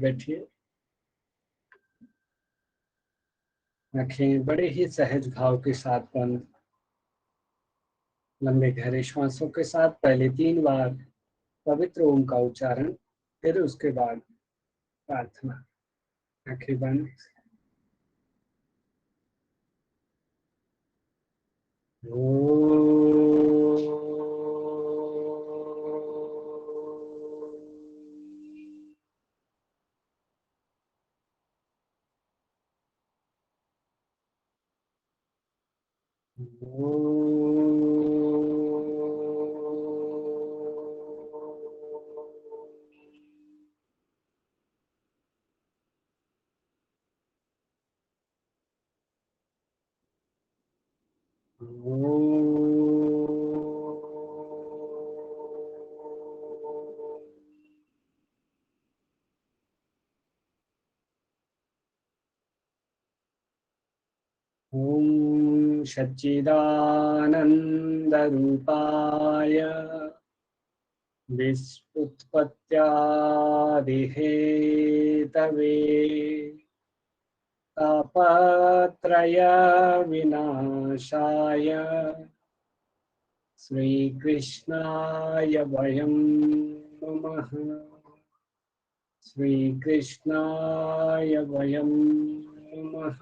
बैठिए, आंखें बड़े ही सहज भाव के साथ बंद। लंबे गहरे श्वासों के साथ पहले 3 बार पवित्र ओम का उच्चारण, फिर उसके बाद प्रार्थना। आंखें बंद। ओम सच्चिदानंदरूपाय विश्वोत्पत्त्यादिहेतवे तापत्रय विनाशाय श्रीकृष्णाय वयं नमः। श्रीकृष्णाय वयं नमः।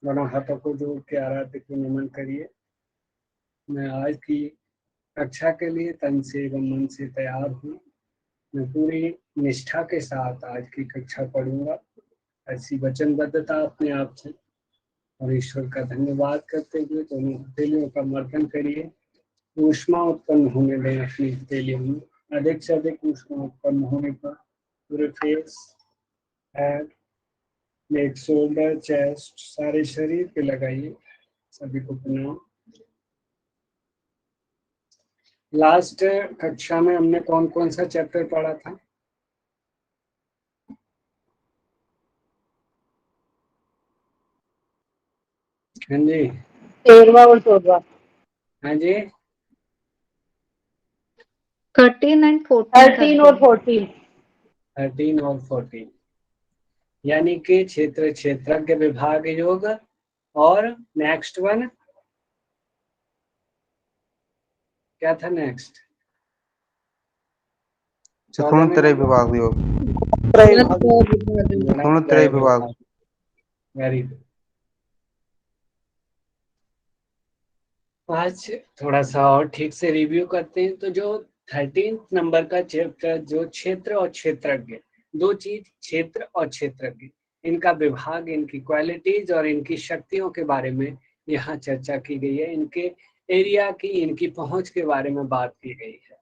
दोनों हाथों को जोड़ के आराध्य को नमन करिए। मैं आज की कक्षा के लिए तन से एवं मन से तैयार हूँ। मैं पूरी निष्ठा के साथ आज की कक्षा पढ़ूंगा। ऐसी वचनबद्धता अपने आप से और ईश्वर का धन्यवाद करते हुए दोनों हथेलियों का मर्दन करिए। ऊष्मा उत्पन्न होने दें अपनी हथेलियों में। अधिक से अधिक ऊष्मा उत्पन्न होने पर पूरे फेस, हेड, नेक, शोल्डर, चेस्ट, सारे शरीर पे लगाइए। सभी को प्रणाम। लास्ट कक्षा में हमने कौन कौन सा चैप्टर पढ़ा था? हाँ जी, 13वां और 14वां। हाँ जी, 13 and 14। 13 और 14। 13 और 14, यानी कि क्षेत्र क्षेत्रज्ञ विभाग योग। और नेक्स्ट वन क्या था? नेक्स्ट गुणत्रय विभाग योग। गुणत्रय विभाग। Very good. आज थोड़ा सा और ठीक से रिव्यू करते हैं। तो जो 13 नंबर का चैप्टर, जो क्षेत्र और क्षेत्रज्ञ, दो चीज, क्षेत्र और क्षेत्रज्ञ, इनका विभाग, इनकी क्वालिटीज और इनकी शक्तियों के बारे में यहाँ चर्चा की गई है। इनके एरिया की, इनकी पहुंच के बारे में बात की गई है।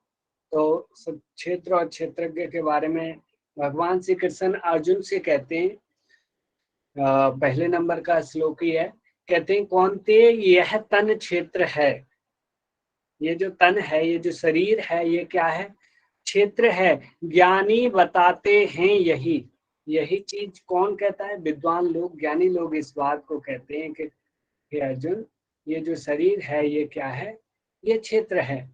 तो क्षेत्र और क्षेत्रज्ञ के बारे में भगवान श्री कृष्ण अर्जुन से कहते हैं, पहले नंबर का श्लोक ही है। कहते हैं, कौन्ते यह तन क्षेत्र है। ये जो तन है, ये जो शरीर है, ये क्या है? क्षेत्र है। ज्ञानी बताते हैं यही। यही चीज कौन कहता है? विद्वान लोग, ज्ञानी लोग इस बात को कहते हैं कि हे अर्जुन, ये जो शरीर है ये क्या है? ये क्षेत्र है।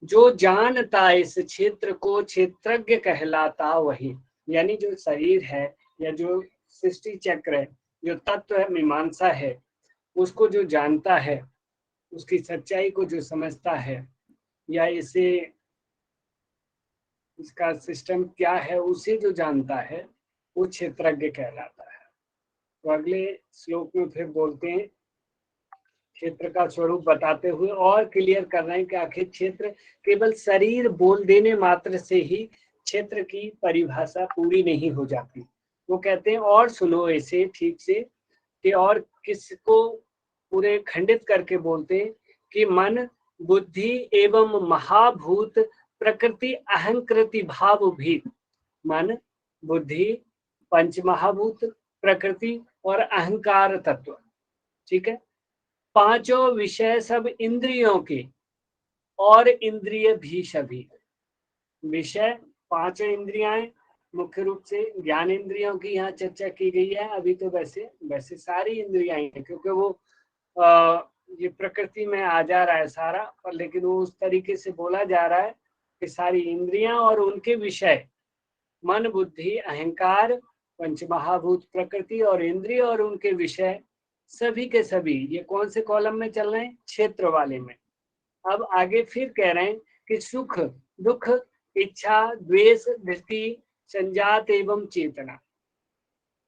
जो जानता इस क्षेत्र को क्षेत्रज्ञ कहलाता वही। यानी जो शरीर है या जो सृष्टि चक्र है, जो तत्व है, मीमांसा है, उसको जो जानता है, उसकी सच्चाई को जो समझता है, या इसे, इसका सिस्टम क्या है, उसे जो जानता है, वो क्षेत्रज्ञ कहलाता है। तो अगले श्लोक में फिर बोलते हैं, क्षेत्र का स्वरूप बताते हुए और क्लियर कर रहे हैं कि आखिर क्षेत्र केवल शरीर बोल देने मात्र से ही क्षेत्र की परिभाषा पूरी नहीं हो जाती। वो कहते हैं और सुनो इसे ठीक से, कि और किसको पूरे खंडित करके बोलते हैं कि मन, बुद्धि एवं महाभूत प्रकृति अहंकृति भाव भीत। मन, बुद्धि, पंच महाभूत, प्रकृति और अहंकार तत्व, ठीक है, पांचों विषय सब इंद्रियों के, और इंद्रिय भी सभी। विषय पांचों इंद्रियां मुख्य रूप से ज्ञान इंद्रियों की यहाँ चर्चा की गई है। अभी तो वैसे सारी इंद्रियां हैं, क्योंकि वो ये प्रकृति में आ जा रहा है सारा, पर लेकिन वो उस तरीके से बोला जा रहा है कि सारी इंद्रियां और उनके विषय मन, बुद्धि, अहंकार, पंच महाभूत, प्रकृति और इंद्रिय और उनके विषय सभी के सभी ये कौन से कॉलम में चल रहे हैं? क्षेत्र वाले में। अब आगे फिर कह रहे हैं कि सुख, दुख, इच्छा, द्वेष, धृति, संजात एवं चेतना।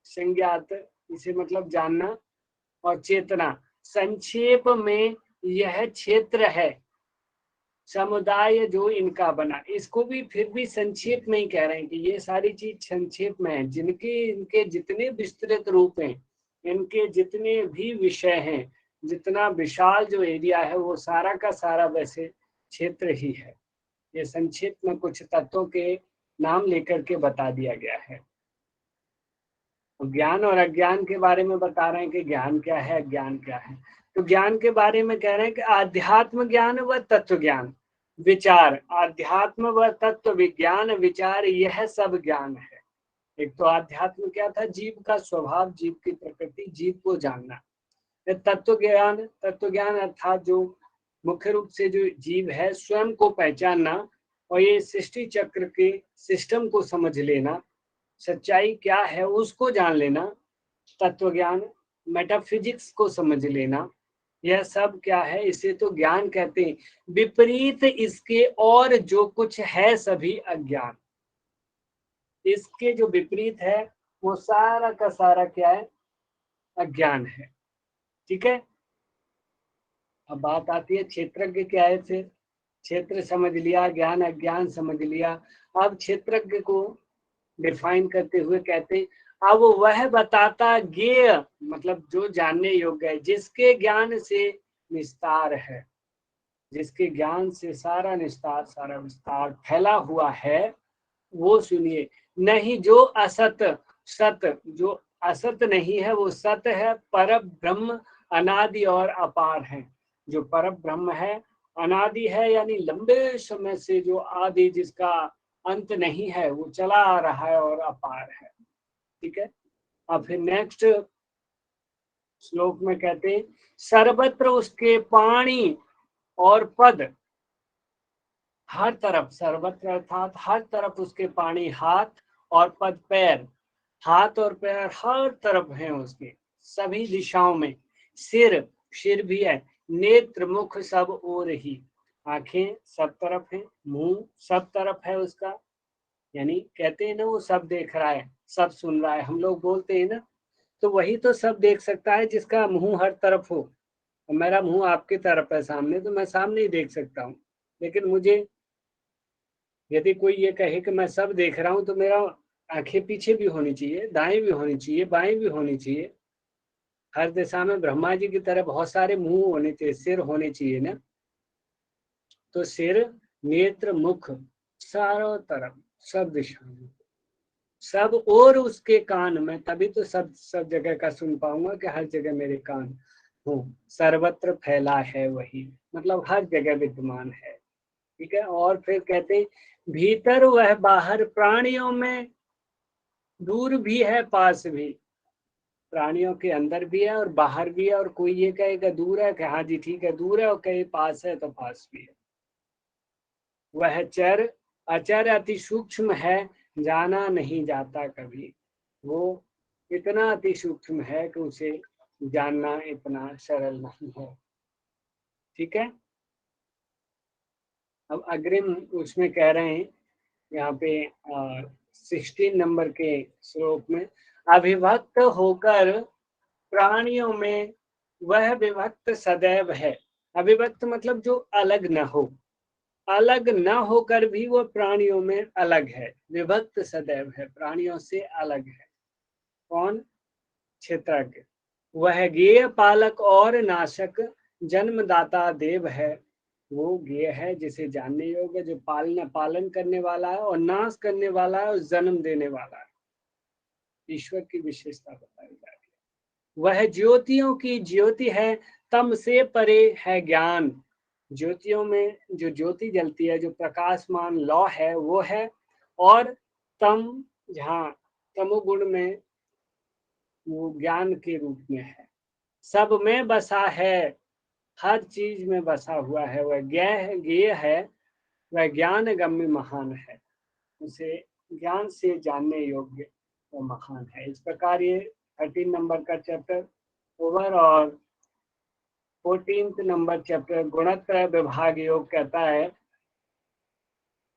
संज्ञात इसे मतलब जानना, और चेतना संक्षेप में यह क्षेत्र है, समुदाय जो इनका बना। इसको भी फिर भी संक्षेप में ही कह रहे हैं कि ये सारी चीज संक्षेप में है, जिनके इनके जितने विस्तृत रूप हैं, इनके जितने भी विषय हैं, जितना विशाल जो एरिया है वो सारा का सारा वैसे क्षेत्र ही है। ये संक्षेप में कुछ तत्वों के नाम लेकर के बता दिया गया है। ज्ञान और अज्ञान के बारे में बता रहे हैं कि ज्ञान क्या है, अज्ञान क्या है। तो ज्ञान के बारे में कह रहे हैं कि आध्यात्म ज्ञान व तत्व ज्ञान, विचार, आध्यात्म व तत्व विज्ञान, विचार, यह सब ज्ञान है। एक तो आध्यात्म क्या था? जीव का स्वभाव, जीव की प्रकृति, जीव को जानना। तत्व ज्ञान अर्थात जो मुख्य रूप से जो जीव है स्वयं को पहचानना और ये सृष्टि चक्र के सिस्टम को समझ लेना, सच्चाई क्या है उसको जान लेना। तत्व ज्ञान, मेटाफिजिक्स को समझ लेना, यह सब क्या है? इसे तो ज्ञान कहते हैं। विपरीत इसके और जो कुछ है सभी अज्ञान। इसके जो विपरीत है वो सारा का सारा क्या है? अज्ञान है। ठीक है। अब बात आती है क्षेत्रज्ञ क्या है। फिर क्षेत्र समझ लिया, ज्ञान अज्ञान समझ लिया। अब क्षेत्रज्ञ को डिफाइन करते हुए कहते हैं, अब वह बताता ज्ञेय, मतलब जो जानने योग्य है, जिसके ज्ञान से निस्तार है, जिसके ज्ञान से सारा निस्तार, सारा विस्तार फैला हुआ है, वो सुनिए। नहीं जो असत, सत जो असत नहीं है वो सत है, पर ब्रह्म अनादि और अपार है। जो पर ब्रह्म है, अनादि है, यानी लंबे समय से जो आदि, जिसका अंत नहीं है, वो चला आ रहा है और अपार है। ठीक है। अब फिर नेक्स्ट श्लोक में कहते हैं, सर्वत्र उसके पाणी और पद, हर तरफ, सर्वत्र अर्थात हर तरफ उसके पाणी, हाथ और पद पैर, हाथ और पैर हर तरफ हैं उसके, सभी दिशाओं में। सिर, सिर भी है, नेत्र, मुख सब ओर ही, आंखें सब तरफ हैं, मुंह सब तरफ है उसका, यानी कहते हैं ना वो सब देख रहा है, सब सुन रहा है। हम लोग बोलते हैं ना, तो वही तो सब देख सकता है जिसका मुंह हर तरफ हो। मेरा मुंह आपकी तरफ है सामने, तो मैं सामने ही देख सकता हूँ। लेकिन मुझे यदि कोई ये कहे कि मैं सब देख रहा हूँ, तो मेरा आंखें पीछे भी होनी चाहिए, दाएं भी होनी चाहिए, बाएं भी होनी चाहिए। हर दिशा में ब्रह्मा जी की तरह बहुत सारे मुंह होने चाहिए, सिर होने चाहिए ना। तो सिर, नेत्र, मुख, चारों तरफ, सब दिशा में, सब और उसके कान में, तभी तो सब जगह का सुन पाऊंगा कि हर जगह मेरे कान हो। सर्वत्र फैला है वही, मतलब हर जगह विद्यमान है। ठीक है। और फिर कहते भीतर वह बाहर, प्राणियों में दूर भी है पास भी। प्राणियों के अंदर भी है और बाहर भी है। और कोई ये कहेगा दूर है कि हाँ जी ठीक है दूर है, और कहे पास है तो पास भी है। वह चर अचर अति सूक्ष्म है, जाना नहीं जाता कभी। वो इतना अति सूक्ष्म है कि उसे जानना इतना सरल नहीं है। ठीक है। अब अग्रिम उसमें कह रहे हैं यहाँ पे 16 नंबर के श्लोक में, अभिभक्त होकर प्राणियों में वह विभक्त सदैव है। अविभक्त मतलब जो अलग न हो, अलग न होकर भी वो प्राणियों में अलग है, विभक्त सदैव है, प्राणियों से अलग है। कौन? क्षेत्रज्ञ। वह ज्ञेय, पालक और नाशक, जन्मदाता देव है। वो ज्ञेय है, जिसे जानने योग्य, जो पालन करने वाला है और नाश करने वाला है और जन्म देने वाला है। ईश्वर की विशेषता बताई जा रही है। वह ज्योतियों की ज्योति है, तम से परे है ज्ञान। ज्योतियों में जो ज्योति जलती है, जो प्रकाशमान लौ है, वो है। और तम, जहाँ तमोगुण में, वो ज्ञान के रूप में है। सब में बसा है, हर चीज में बसा हुआ है। वह ज्ञेय है, वह ज्ञान गम्य महान है। उसे ज्ञान से जानने योग्य वो महान है। इस प्रकार ये 13 नंबर का चैप्टर ओवर। और 14 नंबर चैप्टर गुणत्रय विभाग योग कहता है,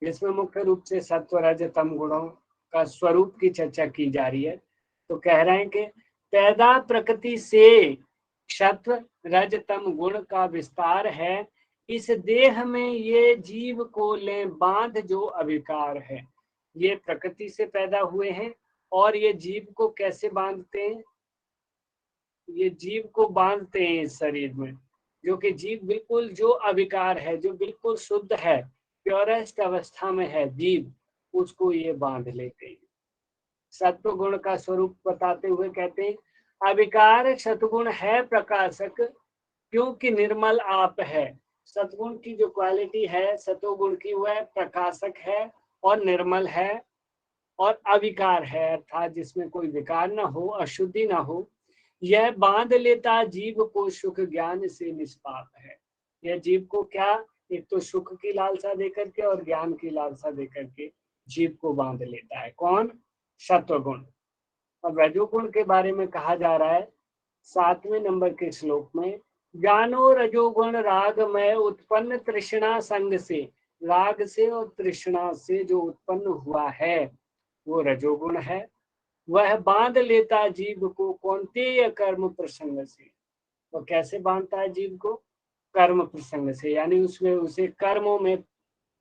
जिसमें मुख्य रूप से सत्व रज तम गुणों का स्वरूप की चर्चा की जा रही है। तो कह रहे हैं कि पैदा प्रकृति से सत्व रज तम गुण का विस्तार है, इस देह में ये जीव को ले बांध जो अविकार है। ये प्रकृति से पैदा हुए हैं और ये जीव को कैसे बांधते हैं? ये जीव को बांधते हैं इस शरीर में, जो कि जीव बिल्कुल जो अविकार है, जो बिल्कुल शुद्ध है, प्योरेस्ट अवस्था में है जीव, उसको ये बांध लेते हैं। सत्व गुण का स्वरूप बताते हुए कहते हैं, अविकार सतगुण है प्रकाशक, क्योंकि निर्मल आप है। सतगुण की जो क्वालिटी है सतोगुण की, वह प्रकाशक है और निर्मल है और अविकार है, अर्थात जिसमें कोई विकार ना हो, अशुद्धि ना हो। यह बांध लेता जीव को सुख ज्ञान से निष्पाप है। यह जीव को क्या, एक तो सुख की लालसा देकर के और ज्ञान की लालसा देकर के जीव को बांध लेता है। कौन? सत्वगुण। और रजोगुण के बारे में कहा जा रहा है 7वें नंबर के श्लोक में, ज्ञानो रजोगुण राग में उत्पन्न तृष्णा संग से। राग से और तृष्णा से जो उत्पन्न हुआ है वो रजोगुण है। वह बांध लेता जीव को कौन्तेय कर्म प्रसंग से। वो कैसे बांधता है जीव को? कर्म प्रसंग से, यानी उसमें उसे कर्मों में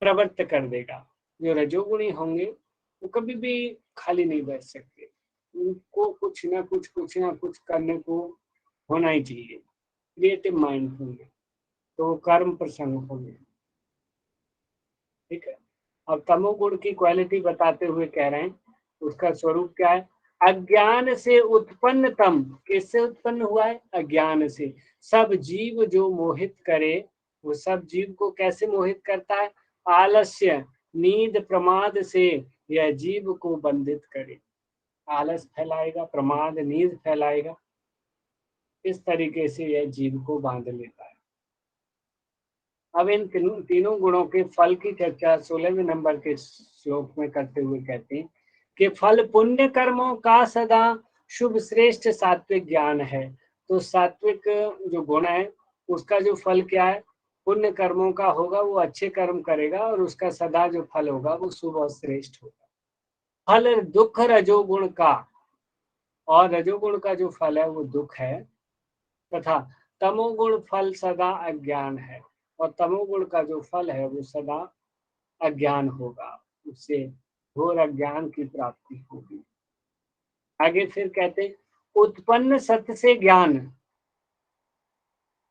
प्रवृत्त कर देगा। जो रजोगुणी होंगे वो कभी भी खाली नहीं बैठ सकते, उनको कुछ ना कुछ करने को होना ही चाहिए, क्रिएटिव माइंड होंगे, तो वो कर्म प्रसंग होंगे। ठीक है। अब तमोगुण की क्वालिटी बताते हुए कह रहे हैं, उसका स्वरूप क्या है? अज्ञान से उत्पन्न तम। किससे उत्पन्न हुआ है? अज्ञान से। सब जीव जो मोहित करे, वो सब जीव को कैसे मोहित करता है? आलस्य नींद प्रमाद से यह जीव को बंधित करे। आलस फैलाएगा, प्रमाद नींद फैलाएगा, इस तरीके से यह जीव को बांध लेता है। अब इन तीनों गुणों के फल की चर्चा 16वें नंबर के श्लोक में करते हुए कहते हैं कि फल पुण्य कर्मों का सदा शुभ श्रेष्ठ सात्विक ज्ञान है। तो सात्विक जो गुण है उसका जो फल क्या है? पुण्य कर्मों का होगा, वो अच्छे कर्म करेगा और उसका सदा जो फल होगा वो शुभ और श्रेष्ठ होगा। फल दुख रजोगुण का, और रजोगुण का जो फल है वो दुख है, तथा तमोगुण फल सदा अज्ञान है, और तमोगुण का जो फल है वो सदा अज्ञान होगा, उससे घोर अज्ञान की प्राप्ति होगी। आगे फिर कहते, उत्पन्न सत्य से ज्ञान।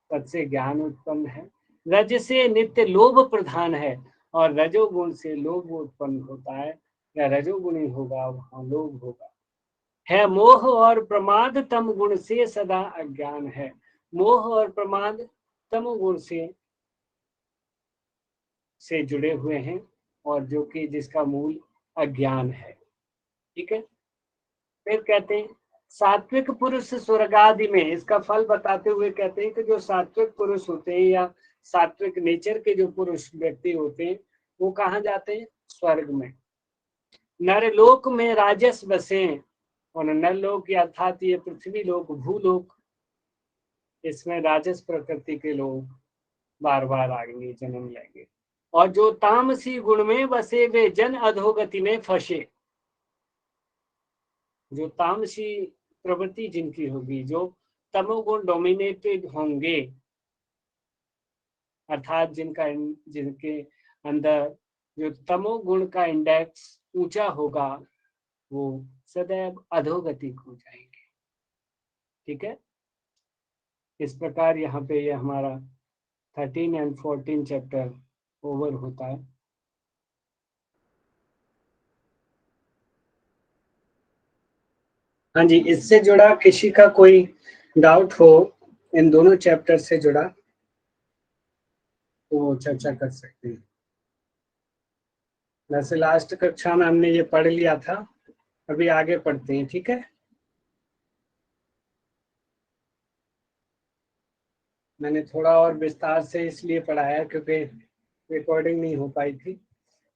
सत्य से ज्ञान उत्पन्न है। रज से नित्य लोभ प्रधान है, और रजोगुण से लोभ उत्पन्न होता है, या रजोगुणी होगा वहां लोभ होगा। है मोह और प्रमाद तम गुण से सदा अज्ञान है। मोह और प्रमाद तमोगुण से जुड़े हुए हैं, और जो कि जिसका मूल अज्ञान है। ठीक है। फिर कहते हैं सात्विक पुरुष स्वर्ग आदि में। इसका फल बताते हुए कहते हैं कि जो सात्विक पुरुष होते हैं या सात्विक नेचर के जो पुरुष व्यक्ति होते हैं वो कहाँ जाते हैं? स्वर्ग में। नरलोक में राजस बसे, और नरलोक अर्थात ये पृथ्वी लोक, भूलोक, इसमें राजस प्रकृति के लोग बार बार आएंगे, जन्म लेंगे। और जो तामसी गुण में बसे वे जन अधोगति में फंसे। जो तामसी प्रवृत्ति जिनकी होगी, जो तमोगुण डोमिनेटेड होंगे, अर्थात जिनके अंदर जो तमोगुण का इंडेक्स ऊंचा होगा, वो सदैव अधोगति हो जाएंगे। ठीक है। इस प्रकार यहाँ पे ये हमारा 13 एंड 14 चैप्टर ओवर होता है। हाँ जी, इससे जुड़ा किसी का कोई डाउट हो इन दोनों चैप्टर से जुड़ा तो चर्चा कर सकते हैं। वैसे लास्ट कक्षा में हमने ये पढ़ लिया था, अभी आगे पढ़ते हैं। ठीक है। मैंने थोड़ा और विस्तार से इसलिए पढ़ाया क्योंकि रिकॉर्डिंग नहीं हो पाई थी।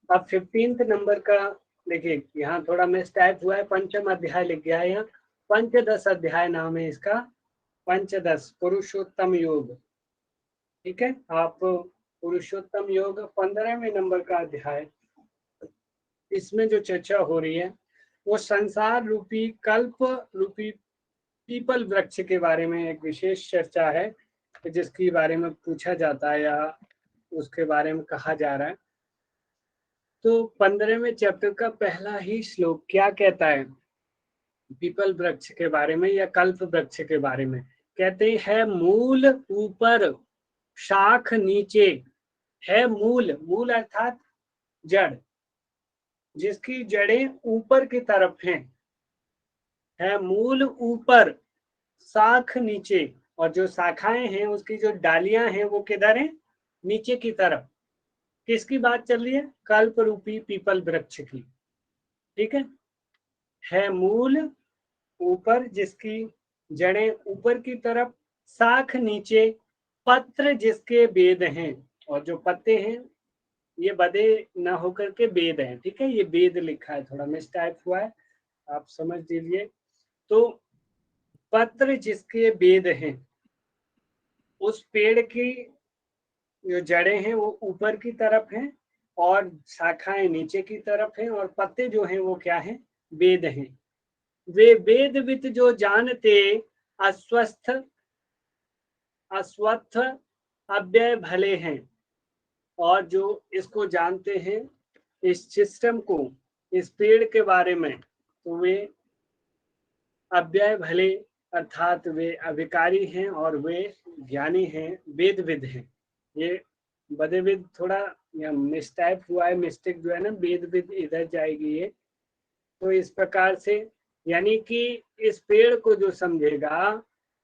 अब 15th नंबर का देखिए यहाँ थोड़ा मिस टाइप हुआ है, पंचम अध्याय लिख गया है, यहाँ पंचदश अध्याय नाम है इसका, पंचदश पुरुषोत्तम योग। ठीक है, आप पुरुषोत्तम योग 15वें नंबर का अध्याय, इसमें जो चर्चा हो रही है वो संसार रूपी कल्प रूपी पीपल वृक्ष के बारे में एक विशेष चर्चा है, जिसके बारे में पूछा जाता है या उसके बारे में कहा जा रहा है। तो 15वें चैप्टर का पहला ही श्लोक क्या कहता है पीपल वृक्ष के बारे में या कल्प वृक्ष के बारे में? कहते हैं मूल ऊपर, शाख नीचे, है मूल, मूल अर्थात जड़, जिसकी जड़ें ऊपर की तरफ हैं, है मूल ऊपर, शाख नीचे, और जो शाखाएं हैं उसकी जो डालियां हैं वो किधर हैं? नीचे की तरफ। किसकी बात चल रही है? कल्प रूपी पीपल वृक्ष की। ठीक है मूल ऊपर, जिसकी जड़ें ऊपर की तरफ, शाख नीचे, पत्र जिसके वेद हैं, और जो पत्ते हैं ये बदे न होकर के वेद हैं। ठीक है, ये वेद लिखा है, थोड़ा मिस टाइप हुआ है, आप समझ लीजिए। तो पत्र जिसके वेद हैं, उस पेड़ की जो जड़ें हैं वो ऊपर की तरफ हैं और शाखाएं नीचे की तरफ हैं, और पत्ते जो हैं वो क्या हैं? वेद हैं। वे वेदविद जो जानते अस्वस्थ अस्वस्थ अव्यय भले हैं, और जो इसको जानते हैं, इस सिस्टम को, इस पेड़ के बारे में, तो वे अव्यय भले अर्थात वे अभिकारी हैं और वे ज्ञानी हैं, वेदविद हैं। ये बदेविद थोड़ा या मिस्टाइप हुआ है, मिस्टेक जो है ना, वेदविद इधर जाएगी ये। तो इस प्रकार से यानी कि इस पेड़ को जो समझेगा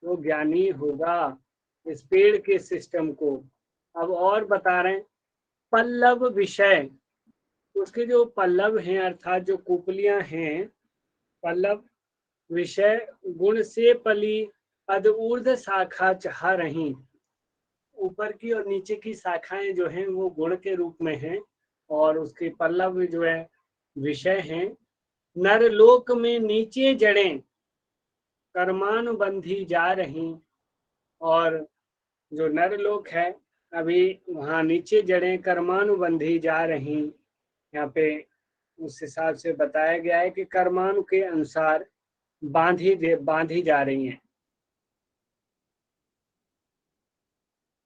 वो ज्ञानी होगा, इस पेड़ के सिस्टम को। अब और बता रहे हैं, पल्लव विषय, उसके जो पल्लव हैं अर्थात जो कुपलियां हैं, पल्लव विषय गुण से पली अधऊर्ध शाखा चाह रही, ऊपर की और नीचे की शाखाएं जो हैं वो गुण के रूप में हैं, और उसके पल्लव जो है विषय हैं। नरलोक में नीचे जड़ें कर्मानुबंधी जा रही, और जो नरलोक है अभी वहाँ नीचे जड़ें कर्मानुबंधी जा रही। यहाँ पे उस हिसाब से बताया गया है कि कर्मानु के अनुसार बांधी जा रही हैं।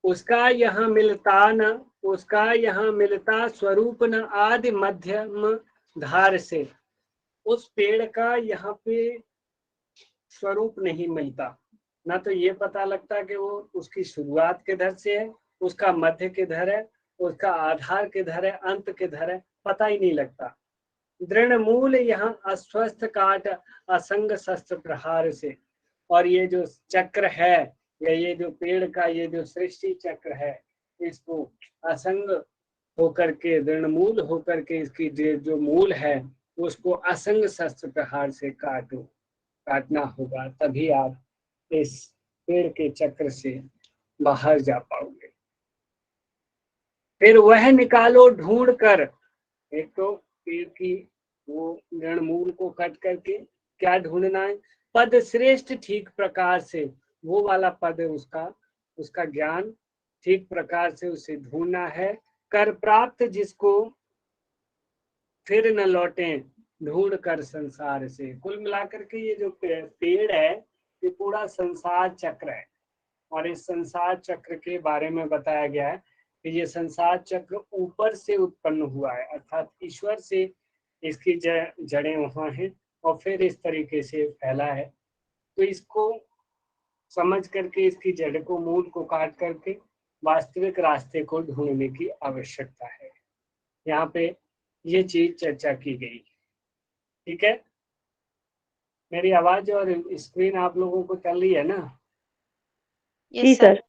उसका यहाँ मिलता स्वरूप न आदि मध्यम धार से, उस पेड़ का यहाँ पे स्वरूप नहीं मिलता, ना तो ये पता लगता कि वो उसकी शुरुआत किधर से है, उसका मध्य किधर है, उसका आधार किधर है, अंत किधर है, पता ही नहीं लगता। दृढ़ मूल यहाँ अस्वस्थ काट असंग शस्त्र प्रहार से, और ये जो चक्र है या ये जो पेड़ का ये जो सृष्टि चक्र है, इसको असंग होकर के, दृढ़मूल होकर के, इसकी जो मूल है उसको असंग शस्त्र प्रहार से काटना होगा, तभी आप इस पेड़ के चक्र से बाहर जा पाओगे। फिर वह निकालो ढूंढ कर, एक तो पेड़ की वो ऋणमूल को कट करके क्या ढूंढना है? पद श्रेष्ठ ठीक प्रकार से, वो वाला पद उसका ज्ञान ठीक प्रकार से उसे ढूंढना है। कर प्राप्त जिसको फिर न लौटे ढूंढ कर संसार से। कुल मिलाकर के ये जो पेड़ है ये पूरा संसार चक्र है, और इस संसार चक्र के बारे में बताया गया है कि ये संसार चक्र ऊपर से उत्पन्न हुआ है, अर्थात ईश्वर से इसकी जड़ें वहां हैं और फिर इस तरीके से फैला है। तो इसको समझ करके इसकी जड़ को, मूल को काट करके वास्तविक रास्ते को ढूंढने की आवश्यकता है। यहाँ पे ये चीज चर्चा की गई। ठीक है, मेरी आवाज और स्क्रीन आप लोगों को चल रही है ना? जी सर।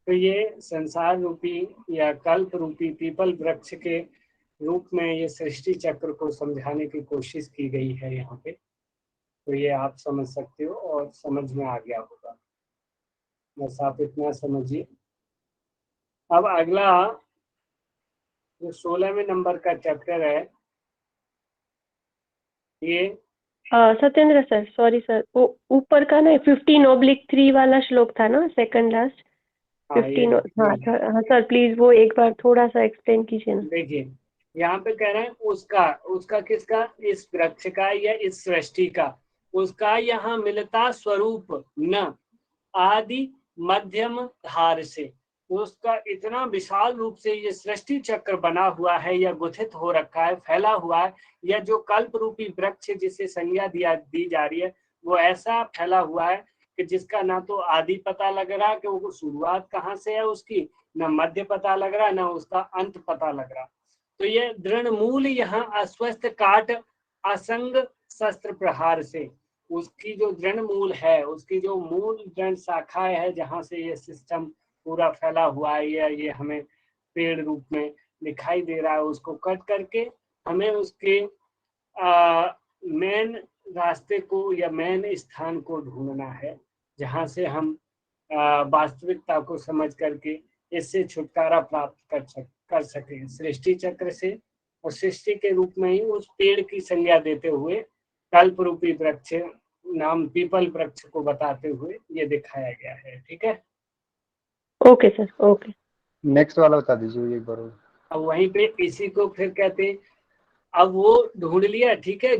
तो ये संसार रूपी या कल्प रूपी पीपल वृक्ष के रूप में ये सृष्टि चक्र को समझाने की कोशिश की गई है यहाँ पे। तो ये आप समझ सकते हो और समझ में आ गया होगा, बस आप इतना समझिए। अब अगला जो 16वें नंबर का चैप्टर है ये सत्येंद्र सर, सॉरी सर, वो ऊपर का ना 15/3 वाला श्लोक था ना, सेकंड लास्ट। हाँ, ये 15। हाँ सर, हाँ सर, प्लीज वो एक बार थोड़ा सा एक्सप्लेन कीजिए ना। देखिए, यहाँ पे कह रहे हैं उसका, उसका किसका, इस वृक्ष का या इस सृष्टि का, उसका यहाँ मिलता स्वरूप न आदि मध्यम धार से, उसका इतना विशाल रूप से ये सृष्टि चक्र बना हुआ है या गुथित हो रखा है, फैला हुआ है, या जो कल्प रूपी वृक्ष जिसे संज्ञा दी जा रही है, वो ऐसा फैला हुआ है कि जिसका ना तो आदि पता लग रहा कि वो शुरुआत कहाँ से है उसकी, न मध्य पता लग रहा, ना उसका अंत पता लग रहा। तो ये दृढ़ मूल यहाँ अस्वस्थ काट असंग शस्त्र प्रहार से, उसकी जो दृढ़ मूल है, उसकी जो मूल दृढ़ शाखा है जहाँ से ये सिस्टम पूरा फैला हुआ है, या ये हमें पेड़ रूप में दिखाई दे रहा है, उसको कट करके हमें उसके मेन रास्ते को या मेन स्थान को ढूंढना है, जहाँ से हम वास्तविकता को समझ करके इससे छुटकारा प्राप्त कर सके सृष्टि चक्र से, और सृष्टि के रूप में ही उस पेड़ की संज्ञा देते हुए कल्प रूपी वृक्ष नाम पीपल वृक्ष को बताते हुए ये दिखाया गया है। ठीक है, ओके सर, ओके। नेक्स्ट वाला बता दीजिए एक बार और। अब वहीं पे इसी को फिर कहते हैं, अब वो ढूंढ लिया, ठीक है,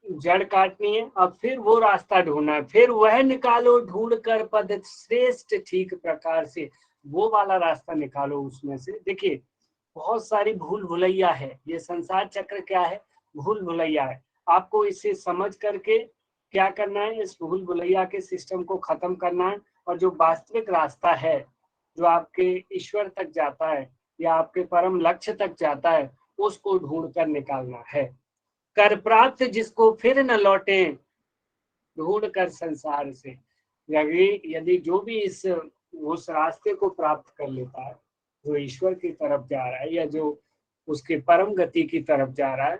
जड़ काटनी है, अब फिर वो रास्ता ढूंढना है, फिर वह निकालो ढूंढ कर पद श्रेष्ठ ठीक प्रकार से, वो वाला रास्ता निकालो उसमें से। देखिए, बहुत सारी भूल भुलैया है, ये संसार चक्र क्या है, भूल भुलैया है। आपको इसे समझ करके क्या करना है, इस भूल भुलैया के सिस्टम को खत्म करना है, और जो वास्तविक रास्ता है, जो आपके ईश्वर तक जाता है या आपके परम लक्ष्य तक जाता है, उसको ढूंढ कर निकालना है। कर प्राप्त जिसको फिर न लौटे ढूंढ कर संसार से, यदि जो भी उस रास्ते को प्राप्त कर लेता है, जो ईश्वर की तरफ जा रहा है या जो उसके परम गति की तरफ जा रहा है,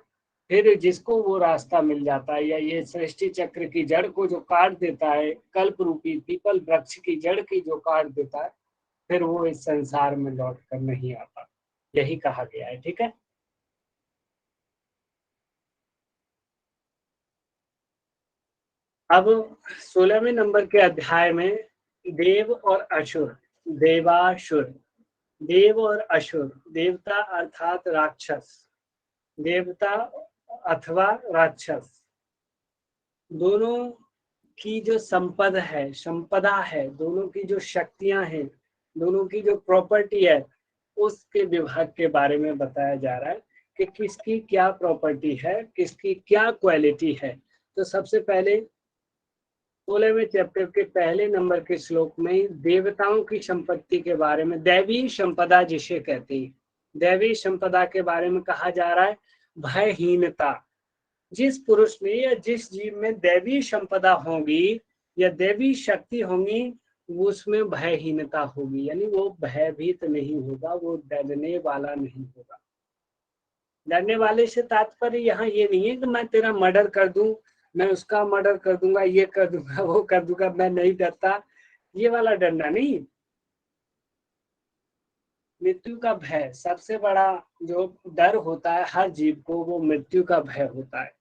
फिर जिसको वो रास्ता मिल जाता है, या ये सृष्टि चक्र की जड़ को जो काट देता है, कल्प रूपी पीपल वृक्ष की जड़ की जो काट देता है, फिर वो इस संसार में लौट कर नहीं आता, यही कहा गया है। ठीक है, अब 16वें नंबर के अध्याय में देव और असुर, देवासुर, देव और असुर, देवता अर्थात राक्षस, देवता अथवा राक्षस, दोनों की जो संपदा है, दोनों की जो शक्तियां हैं, दोनों की जो प्रॉपर्टी है, उसके विभाग के बारे में बताया जा रहा है कि किसकी क्या प्रॉपर्टी है, किसकी क्या क्वालिटी है। तो सबसे पहले 16वें चैप्टर के पहले नंबर के श्लोक में देवताओं की संपत्ति के बारे में, दैवी संपदा जिसे कहते हैं, दैवी संपदा के बारे में कहा जा रहा है भयहीनता। जिस पुरुष में या जिस जीव में दैवी संपदा होगी या दैवी शक्ति होगी, उसमें भयहीनता होगी, यानी वो भयभीत नहीं होगा, वो डरने वाला नहीं होगा। डरने वाले से तात्पर्य यहाँ ये नहीं है कि मैं तेरा मर्डर कर दूं, मैं उसका मर्डर कर दूंगा, ये कर दूंगा, वो कर दूंगा, मैं नहीं डरता, ये वाला डरना नहीं। मृत्यु का भय, सबसे बड़ा जो डर होता है हर जीव को, वो मृत्यु का भय होता है।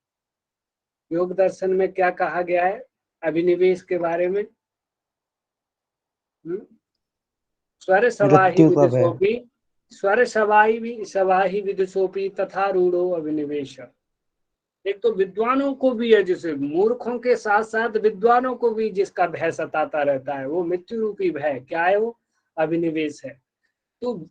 योग दर्शन में क्या कहा गया है अभिनिवेश के बारे में? स्वर सवाही मृत्यु का भय। विदुषोपी, स्वर सवाही विदुषोपी तथा रूढ़ो अभिनिवेश। एक तो विद्वानों को भी है, जैसे मूर्खों के साथ साथ विद्वानों को भी जिसका भय सताता रहता है, वो मृत्यु रूपी भय क्या है, वो अभिनिवेश है। तो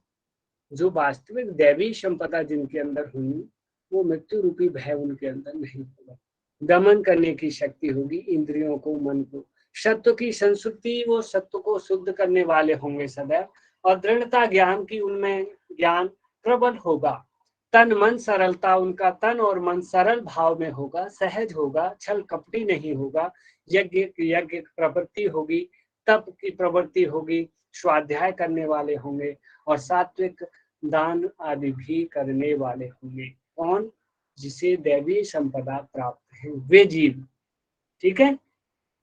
जो वास्तविक दैवी संपदा जिनके अंदर हुई, वो मृत्यु रूपी भय उनके अंदर नहीं होगा। दमन करने की शक्ति होगी इंद्रियों को, मन को, सत्व की संसुप्ति, वो सत्व को शुद्ध करने वाले होंगे सदैव, और दृढ़ता ज्ञान की उनमें ज्ञान प्रबल होगा। तन मन सरलता, उनका तन और मन सरल भाव में होगा, सहज होगा, छल कपटी नहीं होगा। यज्ञ यज्ञ प्रवृत्ति होगी, तप की प्रवृत्ति होगी, स्वाध्याय करने वाले होंगे, और सात्विक दान आदि भी करने वाले होंगे। कौन? जिसे दैवी संपदा प्राप्त है, वे जीव। ठीक है,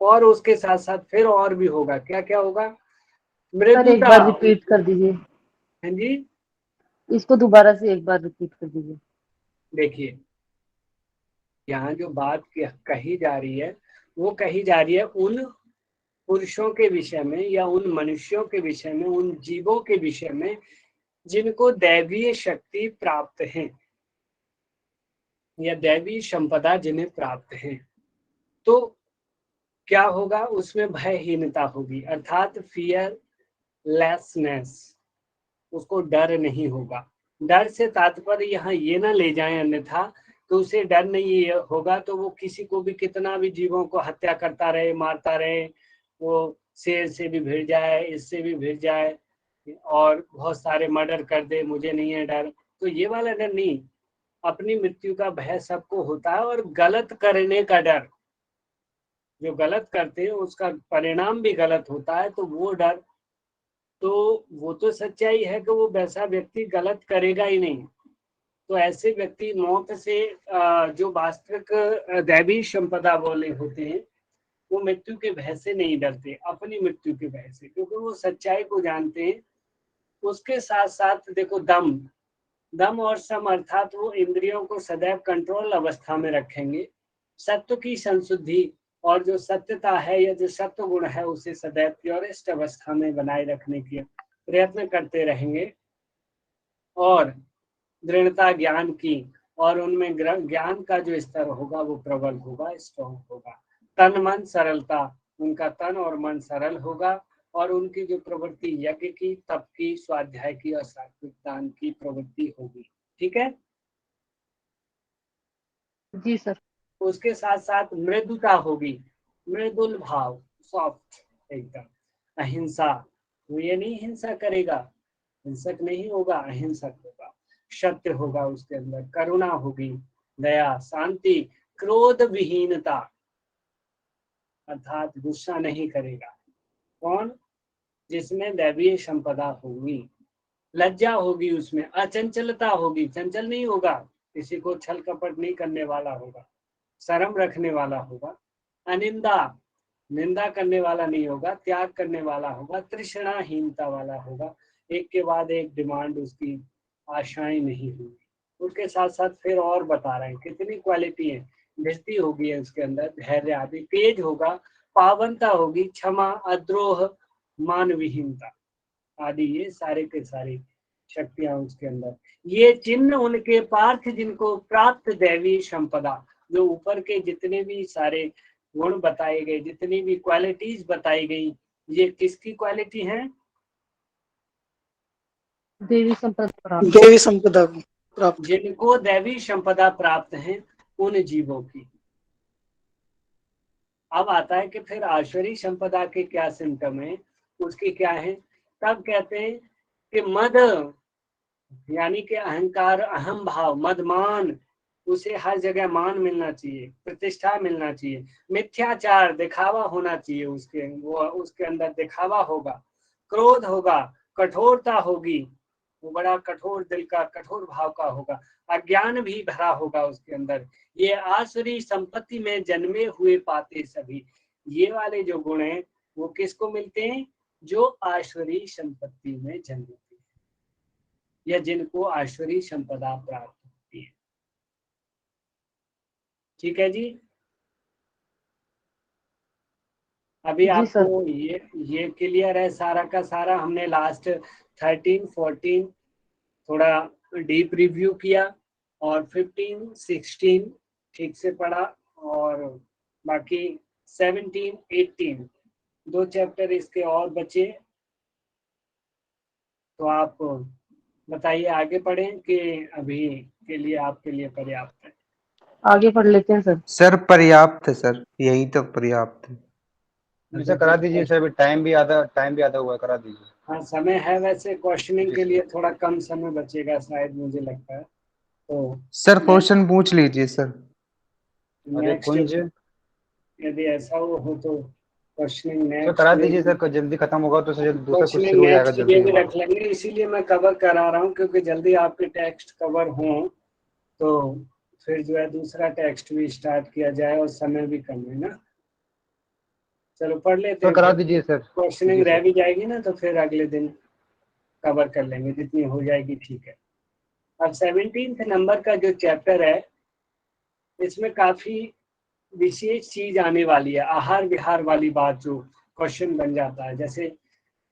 और उसके साथ साथ फिर और भी होगा, क्या क्या होगा? सर एक मृदुता। बार रिपीट कर दीजिए, हाँ जी, इसको दोबारा से एक बार रिपीट कर दीजिए। देखिए, यहाँ जो बात कही जा रही है वो कही जा रही है उन पुरुषों के विषय में या उन मनुष्यों के विषय में, उन जीवों के विषय में जिनको दैवीय शक्ति प्राप्त है या दैवी संपदा जिन्हें प्राप्त है। तो क्या होगा, उसमें भयहीनता होगी, अर्थात फियरलेसनेस, उसको डर नहीं होगा। डर से तात्पर्य यहाँ ये ना ले जाएं, अन्यथा तो उसे डर नहीं होगा तो वो किसी को भी, कितना भी जीवों को हत्या करता रहे, मारता रहे, वो शेर से भी भिड़ जाए, इससे भी भिड़ जाए और बहुत सारे मर्डर कर दे, मुझे नहीं है डर। तो ये वाला डर नहीं, अपनी मृत्यु का भय सबको होता है और गलत करने का डर, जो गलत करते हैं उसका परिणाम भी गलत होता है, तो वो डर, तो वो तो सच्चाई है कि वो वैसा व्यक्ति गलत करेगा ही नहीं। तो ऐसे व्यक्ति मौत से जो वास्तविक दैवी संपदा वाले होते हैं वो मृत्यु के भय से नहीं डरते, अपनी मृत्यु के भय से, क्योंकि वो सच्चाई को जानते हैं। उसके साथ साथ देखो दम और सम, अर्थात वो इंद्रियों को सदैव कंट्रोल अवस्था में रखेंगे, सत्व की संशुद्धि और जो सत्यता है या जो सत्व गुण है उसे सदैव प्योरेस्ट अवस्था में बनाए रखने के प्रयत्न करते रहेंगे, और दृढ़ता ज्ञान की, और उनमें ज्ञान का जो स्तर होगा वो प्रबल होगा, स्ट्रॉन्ग होगा। तन मन सरलता, उनका तन और मन सरल होगा, और उनकी जो प्रवृत्ति यज्ञ की, तप की, स्वाध्याय की और सात्विक दान की प्रवृत्ति होगी। ठीक है। जी सर। उसके साथ साथ मृदुता होगी, मृदुल भाव, सॉफ्ट एकदम। अहिंसा, वो ये नहीं हिंसा करेगा, हिंसक नहीं होगा, अहिंसक होगा। सत्य होगा उसके अंदर, करुणा होगी, दया, शांति, क्रोध विहीनता, अर्थात गुस्सा नहीं करेगा। कौन? जिसमें दैवीय संपदा होगी। लज्जा होगी उसमें, अचंचलता होगी, चंचल नहीं होगा, किसी को छल कपट नहीं करने वाला होगा, शर्म रखने वाला होगा। अनिंदा, निंदा करने वाला नहीं होगा, त्याग करने वाला होगा। तृष्णाहीनता वाला होगा, एक के बाद एक डिमांड उसकी, आशाएं नहीं होगी। उसके साथ साथ फिर और बता रहे हैं कितनी क्वालिटी है, धृति होगी उसके अंदर, धैर्य आदि, तेज होगा, पावनता होगी, क्षमा, अद्रोह, मानविहीनता आदि, ये सारे के सारे शक्तियां उसके अंदर। ये चिन्ह उनके पार्थ जिनको प्राप्त दैवी संपदा, जो ऊपर के जितने भी सारे गुण बताए गए, जितनी भी क्वालिटीज बताई गई, ये किसकी क्वालिटी है? देवी संपदा प्राप्त। देवी संपदा प्राप्त। जिनको दैवी संपदा प्राप्त है उन जीवों की। अब आता है कि फिर आश्वरी संपदा के क्या सिम्टम है, उसकी क्या है? तब कहते हैं कि मद, यानी कि अहंकार, अहम भाव, मदमान, उसे हर जगह मान मिलना चाहिए, प्रतिष्ठा मिलना चाहिए। मिथ्याचार, दिखावा होना चाहिए उसके, वो उसके अंदर दिखावा होगा। क्रोध होगा, कठोरता होगी, वो बड़ा कठोर दिल का, कठोर भाव का होगा। अज्ञान भी भरा होगा उसके अंदर। ये आसुरी संपत्ति में जन्मे हुए पाते सभी, ये वाले जो गुण हैं वो किसको मिलते हैं? जो आसुरी संपत्ति में जन्मे या जिनको आश्वरी संपदा प्राप्त होती है। ठीक है जी। अभी जी आपको ये क्लियर है सारा का सारा? हमने लास्ट 13, 14 थोड़ा डीप रिव्यू किया, और 15, 16 ठीक से पढ़ा, और बाकी 17, 18 दो चैप्टर इसके और बचे। तो आप बताइए आगे पढ़ें कि अभी के लिए आपके लिए पर्याप्त है? आगे पढ़ लेते हैं सर। सर पर्याप्त है सर, यही तो पर्याप्त है। सर करा दीजिए सर, अभी टाइम भी आधा हुआ है, करा दीजिए। हाँ समय है, वैसे क्वेश्चनिंग जी के सर। लिए थोड़ा कम समय बचेगा शायद, मुझे लगता है। तो सर क्वेश्चन पूछ लीजिए सर। अरे नेक्स्ट कुंज यदि ऐसा हो तो क्वेश्चनिंग सर करा नेक्स्ट दीजिए सर, जल्दी खत्म होगा तो सर दूसरा कुछ क्वेश्चनिंग शुरू हो जाएगा नेक्स्ट डे जल्दी भी हमारा। रख लेंगे, इसीलिए मैं कवर करा रहा हूँ, क्योंकि जल्दी आपके टेक्स्ट कवर हों तो फिर जो है दूसरा टेक्स्ट भी स्टार्ट किया जाए, और समय भी कम है ना। चलो पढ़ लेते सर हैं, करा फिर दीजिए सर। क्वेश्चनिंग जी रह सर। भी जाएगी ना तो फिर अगले दिन कवर कर लेंगे, जितनी हो जाएगी ठीक है। अब 17 नंबर का जो चैप्टर है इसमें काफी विशेष चीज आने वाली है, आहार विहार वाली बात जो क्वेश्चन बन जाता है। जैसे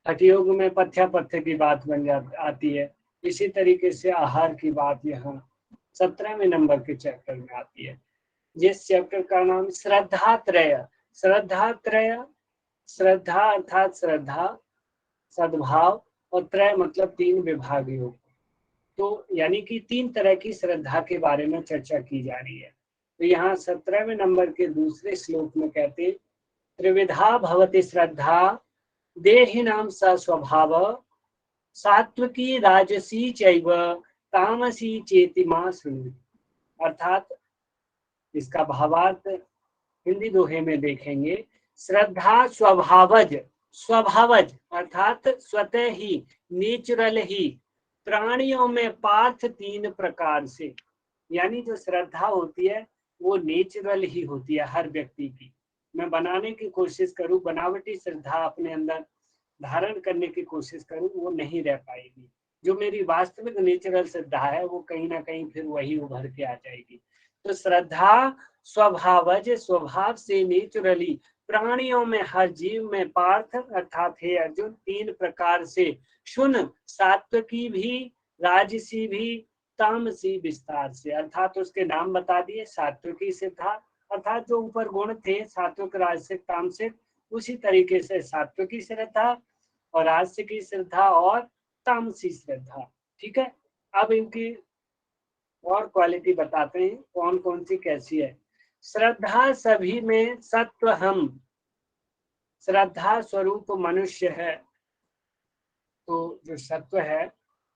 हठयोग में पथ्य की बात आती है, इसी तरीके से आहार की बात यहाँ 17वें नंबर के चैप्टर में आती है, जिस चैप्टर का नाम श्रद्धात्रय। श्रद्धात्रय, श्रद्धा अर्थात श्रद्धा, सद्भाव, और त्रय मतलब 3 विभाग योग। तो यानी कि 3 तरह की श्रद्धा के बारे में चर्चा की जा रही है। तो यहाँ 17वें नंबर के दूसरे श्लोक में कहते हैं, त्रिविधा भवति श्रद्धा देहिनाम स स्वभाव सात्विकी राजसी चैव तामसी चेति मा शृणु। अर्थात इसका भावार्थ हिंदी दोहे में देखेंगे, श्रद्धा स्वभावज, स्वभावज अर्थात स्वतः ही, नेचुरल ही, प्राणियों में पार्थ 3 प्रकार से। यानी जो श्रद्धा होती है वो नेचुरल ही होती है हर व्यक्ति की। मैं बनाने की कोशिश करूं, बनावटी श्रद्धा अपने अंदर धारण करने की कोशिश करूं, वो नहीं रह पाएगी। जो मेरी वास्तविक नेचुरल श्रद्धा है वो कहीं ना कहीं फिर वही उभर के आ जाएगी। तो श्रद्धा स्वभावज, स्वभाव से, नेचुरली, प्राणियों में, हर जीव में, पार्थ अर्थात हे अर्जुन 3 प्रकार से। शुन, सात्विकी भी, राजसी भी, तामसी विस्तार से। अर्थात उसके नाम बता दिए, सात्विकी श्रद्धा अर्थात जो ऊपर गुण थे सात्विक, राजसिक, तामसिक, उसी तरीके से सात्विकी श्रद्धा और राजसिकी श्रद्धा और तामसी श्रद्धा। ठीक है, अब इनकी और क्वालिटी बताते हैं कौन कौन सी कैसी है। श्रद्धा सभी में सत्व हम, श्रद्धा स्वरूप मनुष्य है। तो जो सत्व है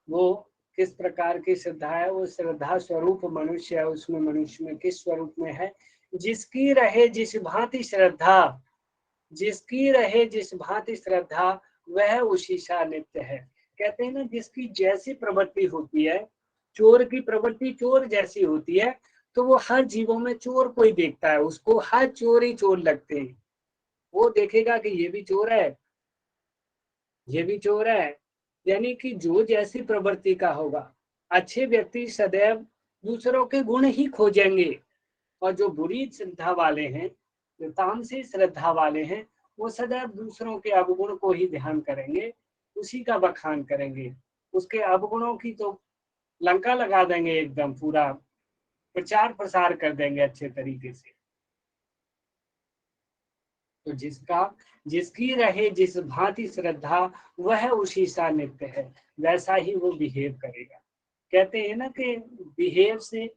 वो किस प्रकार की श्रद्धा है, वो श्रद्धा स्वरूप मनुष्य है। उसमें मनुष्य में किस स्वरूप में है, जिसकी रहे जिस भांति श्रद्धा, जिसकी रहे जिस भांति श्रद्धा वह उसी सा नित्य है। कहते हैं ना, जिसकी जैसी प्रवृत्ति होती है, चोर की प्रवृत्ति चोर जैसी होती है, तो वो हर जीवों में चोर को ही देखता है, उसको हर चोर ही चोर लगते हैं। वो देखेगा कि ये भी चोर है, ये भी चोर है। यानी कि जो जैसी प्रवृत्ति का होगा। अच्छे व्यक्ति सदैव दूसरों के गुण ही खोजेंगे, और जो बुरी श्रद्धा वाले हैं, जो तामसी श्रद्धा वाले हैं, वो सदैव दूसरों के अवगुण को ही ध्यान करेंगे, उसी का बखान करेंगे, उसके अवगुणों की तो लंका लगा देंगे, एकदम पूरा प्रचार प्रसार कर देंगे अच्छे तरीके से। तो जिसकी रहे जिस भांति श्रद्धा वह उसी सा नित्य है, वैसा ही वो बिहेव करेगा। कहते हैं ना कि बिहेव से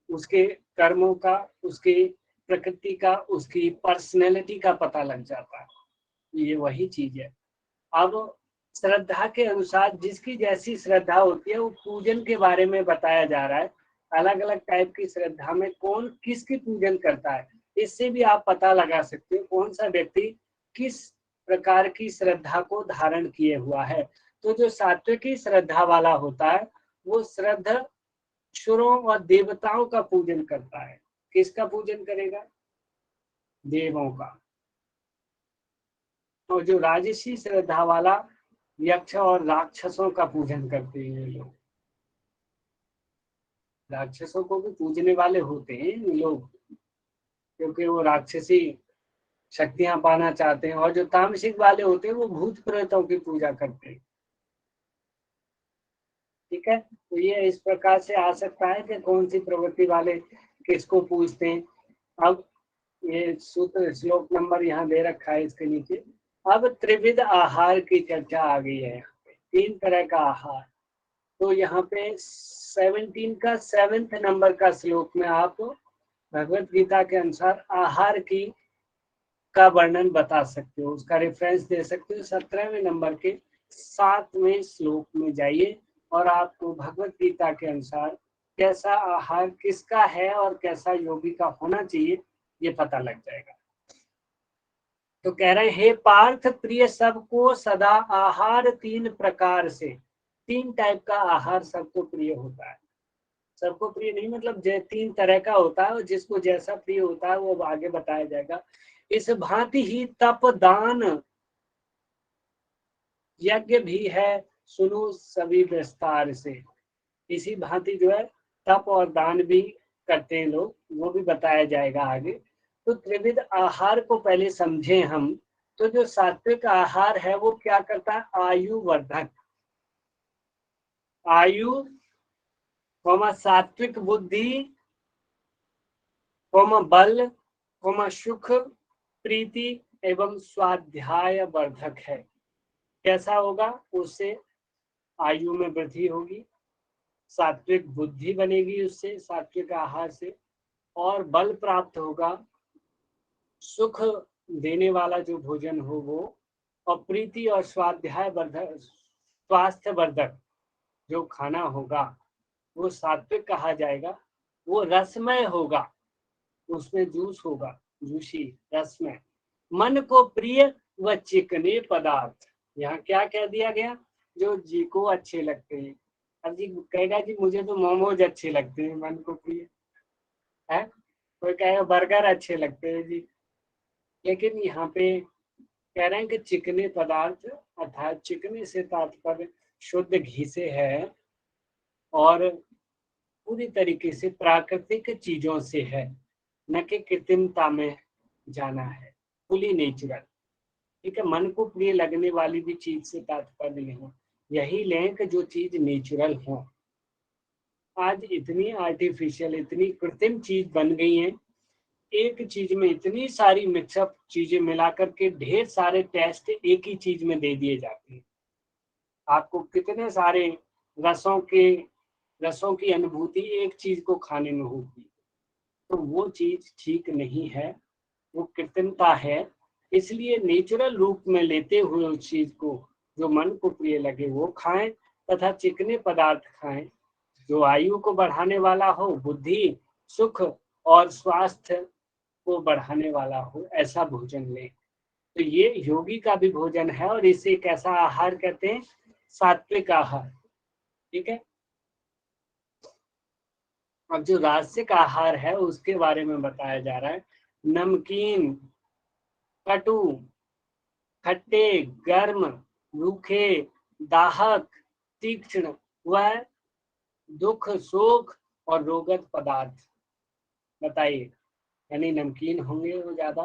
उसके कर्मों का, उसकी प्रकृति का, उसकी पर्सनैलिटी का पता लग जाता है। ये वही चीज है। अब श्रद्धा के अनुसार जिसकी जैसी श्रद्धा होती है, वो पूजन के बारे में बताया जा रहा है। अलग अलग टाइप की श्रद्धा में कौन किसकी पूजन करता है, इससे भी आप पता लगा सकते हो कौन सा व्यक्ति किस प्रकार की श्रद्धा को धारण किए हुआ है। तो जो सात्विकी श्रद्धा वाला होता है वो श्रद्धा सुरों और देवताओं का पूजन करता है। किसका पूजन करेगा, देवों का। और जो राजसी श्रद्धा वाला यक्ष और राक्षसों का पूजन करते हैं लोग। राक्षसों को भी पूजने वाले होते हैं लोग, क्योंकि वो राक्षसी शक्तियां पाना चाहते हैं। और जो तामसिक वाले होते हैं वो भूत प्रेतों की पूजा करते हैं। ठीक है, तो ये इस प्रकार से आ सकता है कि कौन सी प्रवृत्ति वाले किसको पूजते हैं। अब ये सूत्र श्लोक नंबर यहाँ दे रखा है इसके नीचे। अब त्रिविध आहार की चर्चा आ गई है। 3 तरह का आहार। तो यहाँ पे 17 का 7th नंबर का श्लोक में आप भगवत गीता के अनुसार आहार की का वर्णन बता सकते हो, उसका रेफरेंस दे सकते हो। 17वें नंबर के 7वें श्लोक में जाइए और आपको भगवत गीता के अनुसार कैसा आहार किसका है और कैसा योगी का होना चाहिए ये पता लग जाएगा। तो कह रहे हैं, हे पार्थ प्रिय सबको सदा आहार 3 प्रकार से। 3 टाइप का आहार सबको प्रिय होता है। सबको प्रिय नहीं मतलब 3 तरह का होता है, और जिसको जैसा प्रिय होता है वो आगे बताया जाएगा। इस भांति ही तप दान यज्ञ भी है, सुनो सभी विस्तार से। इसी भांति जो है तप और दान भी करते हैं लोग, वो भी बताया जाएगा आगे। तो त्रिविध आहार को पहले समझें हम। तो जो सात्विक आहार है वो क्या करता है? आयु वर्धक, आयु सात्विक बुद्धि, बल, सुख, प्रीति एवं स्वाध्याय वर्धक है। कैसा होगा? उससे आयु में वृद्धि होगी, सात्विक बुद्धि बनेगी उससे, सात्विक आहार से, और बल प्राप्त होगा, सुख देने वाला जो भोजन हो वो, और प्रीति और स्वाध्याय वर्धक, स्वास्थ्य वर्धक जो खाना होगा वो सात्विक कहा जाएगा। वो रसमय होगा, उसमें जूस होगा, जूसी, रसमय, मन को प्रिय व चिकने पदार्थ। यहाँ क्या कह दिया गया? जो जी को अच्छे लगते हैं। अब जी कहेगा जी मुझे तो मोमोज अच्छे लगते हैं, मन को प्रिय है। कोई कहेगा बर्गर अच्छे लगते हैं जी। लेकिन यहाँ पे कह रहे हैं कि चिकने पदार्थ, अर्थात चिकने से तात्पर्य शुद्ध घी से है और पूरी तरीके से प्राकृतिक चीजों से है, न कि कृत्रिमता में जाना है, फुली नेचुरल। ठीक है, मन को प्रिय लगने वाली भी चीज से तात्पर्य है, यही लें कि जो चीज नेचुरल हो। आज इतनी आर्टिफिशियल, इतनी कृत्रिम चीज बन गई है, एक चीज में इतनी सारी मिक्सअप चीजें मिलाकर के ढेर सारे टेस्ट एक ही चीज में दे दिए जाते हैं। आपको कितने सारे रसों की अनुभूति एक चीज को खाने में होगी। तो वो चीज ठीक नहीं है, वो कृत्रिमता है। इसलिए नेचुरल रूप में लेते हुए उस चीज को, जो मन को प्रिय लगे वो खाएं, तथा चिकने पदार्थ खाएं, जो आयु को बढ़ाने वाला हो, बुद्धि, सुख और स्वास्थ्य को बढ़ाने वाला हो, ऐसा भोजन लें। तो ये योगी का भी भोजन है, और इसे कैसा आहार कहते हैं? सात्विक आहार। ठीक है। अब जो राजसिक आहार है उसके बारे में बताया जा रहा है। नमकीन, कटु, खट्टे, गर्म, रूखे, दाहक, तीक्ष्ण व दुख, शोक और रोगत पदार्थ। बताइए, यानी नमकीन होंगे वो ज्यादा,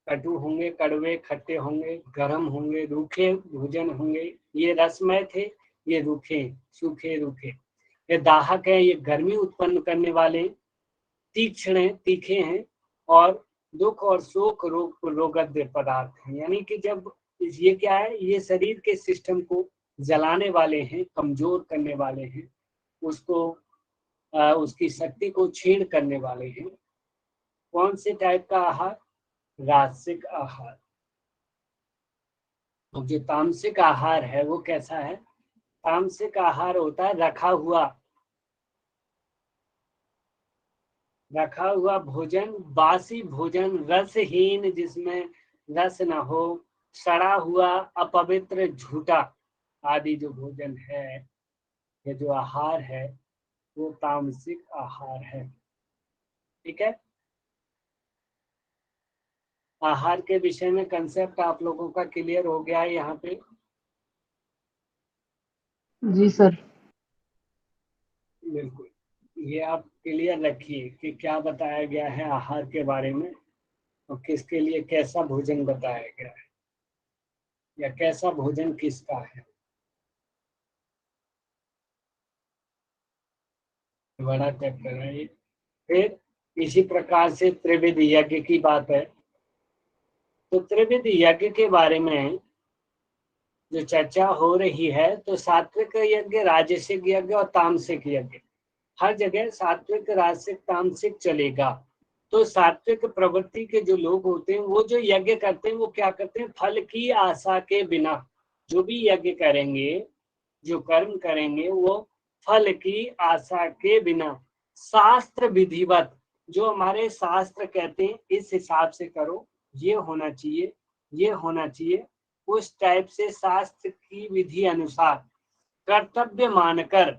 कटु होंगे, कड़वे खट्टे होंगे, गर्म होंगे, रूखे भोजन होंगे। ये रसमय थे, ये रूखे, सूखे रूखे। ये दाहक है, ये गर्मी उत्पन्न करने वाले, तीक्ष्ण है, तीखे हैं, और दुख और शोक रोगद पदार्थ हैं। यानी कि जब ये क्या है? ये शरीर के सिस्टम को जलाने वाले हैं, कमजोर करने वाले हैं, उसको उसकी शक्ति को छीण करने वाले हैं। कौन से टाइप का आहार? राजसिक आहार। और जो तामसिक आहार है वो कैसा है? तामसिक आहार होता है रखा हुआ भोजन, बासी भोजन, रसहीन, जिसमें रस न हो, सड़ा हुआ, अपवित्र, झूठा आदि जो भोजन है, ये जो आहार है वो तामसिक आहार है। ठीक है। आहार के विषय में कंसेप्ट आप लोगों का क्लियर हो गया है यहाँ पे? जी सर। बिल्कुल, ये आप क्लियर रखिए कि क्या बताया गया है आहार के बारे में, और किसके लिए कैसा भोजन बताया गया है, या कैसा भोजन किसका है। बड़ा चैप्टर है ये। फिर इसी प्रकार से त्रिविध यज्ञ की बात है। तो त्रिविध यज्ञ के बारे में जो चर्चा हो रही है, तो सात्विक यज्ञ, राजसिक यज्ञ और तामसिक यज्ञ, हर जगह सात्विक, राजसिक, तामसिक चलेगा। तो सात्विक प्रवृत्ति के जो लोग होते हैं वो जो यज्ञ करते हैं वो क्या करते हैं? फल की आशा के बिना जो भी यज्ञ करेंगे, जो कर्म करेंगे, वो फल की आशा के बिना, शास्त्र विधिवत, जो हमारे शास्त्र कहते हैं इस हिसाब से करो, ये होना चाहिए, ये होना चाहिए, उस टाइप से शास्त्र की विधि अनुसार कर्तव्य मानकर,